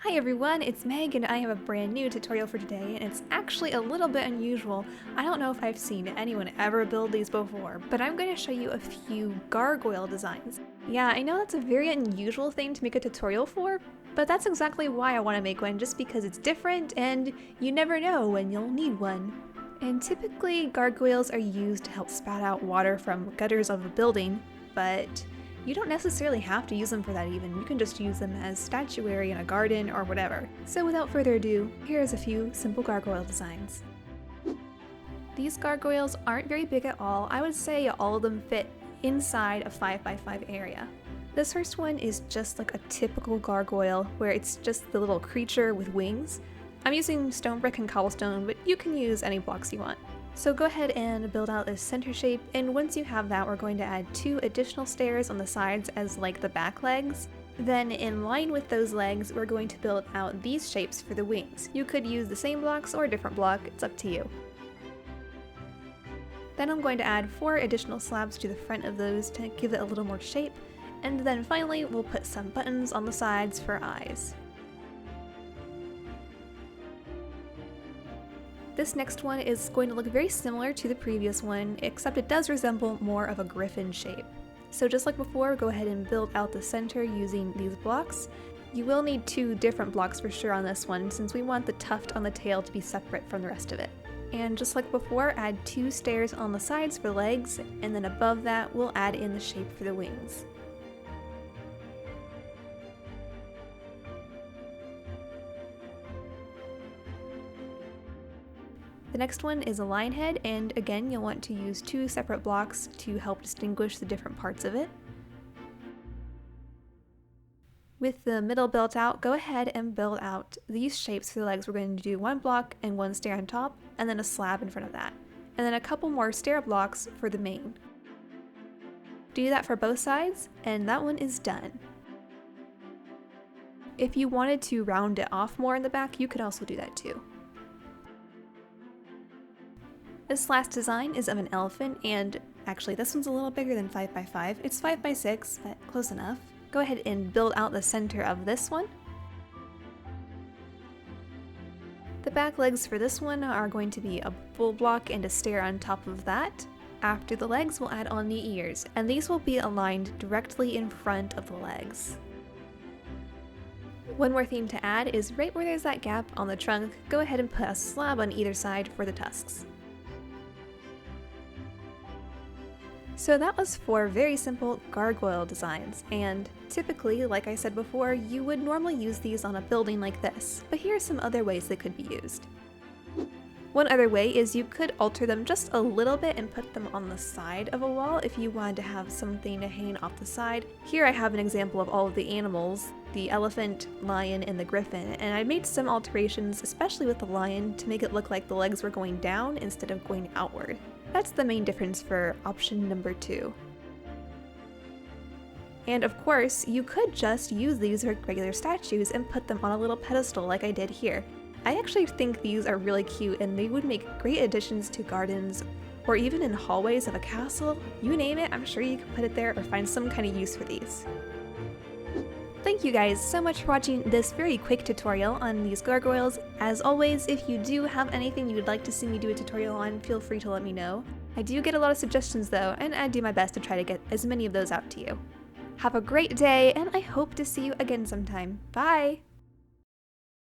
Hi everyone, it's Meg and I have a brand new tutorial for today, and it's actually a little bit unusual. I don't know if I've seen anyone ever build these before, but I'm going to show you a few gargoyle designs. Yeah, I know that's a very unusual thing to make a tutorial for, but that's exactly why I want to make one, just because it's different and you never know when you'll need one. And typically gargoyles are used to help spout out water from gutters of a building, but you don't necessarily have to use them for that even. You can just use them as statuary in a garden or whatever. So without further ado, here's a few simple gargoyle designs. These gargoyles aren't very big at all. I would say all of them fit inside a 5x5 area. This first one is just like a typical gargoyle where it's just the little creature with wings. I'm using stone brick and cobblestone, but you can use any blocks you want. So go ahead and build out this center shape, and once you have that, we're going to add 2 additional stairs on the sides as like the back legs. Then in line with those legs, we're going to build out these shapes for the wings. You could use the same blocks or a different block, it's up to you. Then I'm going to add 4 additional slabs to the front of those to give it a little more shape, and then finally we'll put some buttons on the sides for eyes. This next one is going to look very similar to the previous one, except it does resemble more of a griffin shape. So just like before, go ahead and build out the center using these blocks. You will need 2 different blocks for sure on this one, since we want the tuft on the tail to be separate from the rest of it. And just like before, add 2 stairs on the sides for legs, and then above that we'll add in the shape for the wings. The next one is a lion head, and again you'll want to use 2 separate blocks to help distinguish the different parts of it. With the middle built out, go ahead and build out these shapes for the legs. We're going to do 1 block and 1 stair on top, and then a slab in front of that. And then a couple more stair blocks for the mane. Do that for both sides, and that one is done. If you wanted to round it off more in the back, you could also do that too. This last design is of an elephant, and actually this one's a little bigger than 5x5. It's 5x6, but close enough. Go ahead and build out the center of this one. The back legs for this one are going to be a bull block and a stair on top of that. After the legs, we'll add on the ears, and these will be aligned directly in front of the legs. One more thing to add is right where there's that gap on the trunk, go ahead and put a slab on either side for the tusks. So that was 4 very simple gargoyle designs, and typically, like I said before, you would normally use these on a building like this, but here are some other ways they could be used. One other way is you could alter them just a little bit and put them on the side of a wall if you wanted to have something to hang off the side. Here I have an example of all of the animals, the elephant, lion, and the griffin, and I made some alterations, especially with the lion, to make it look like the legs were going down instead of going outward. That's the main difference for option number 2. And of course, you could just use these as regular statues and put them on a little pedestal like I did here. I actually think these are really cute, and they would make great additions to gardens or even in hallways of a castle. You name it, I'm sure you could put it there or find some kind of use for these. Thank you guys so much for watching this very quick tutorial on these gargoyles. As always, if you do have anything you would like to see me do a tutorial on, feel free to let me know. I do get a lot of suggestions though, and I do my best to try to get as many of those out to you. Have a great day, and I hope to see you again sometime. Bye!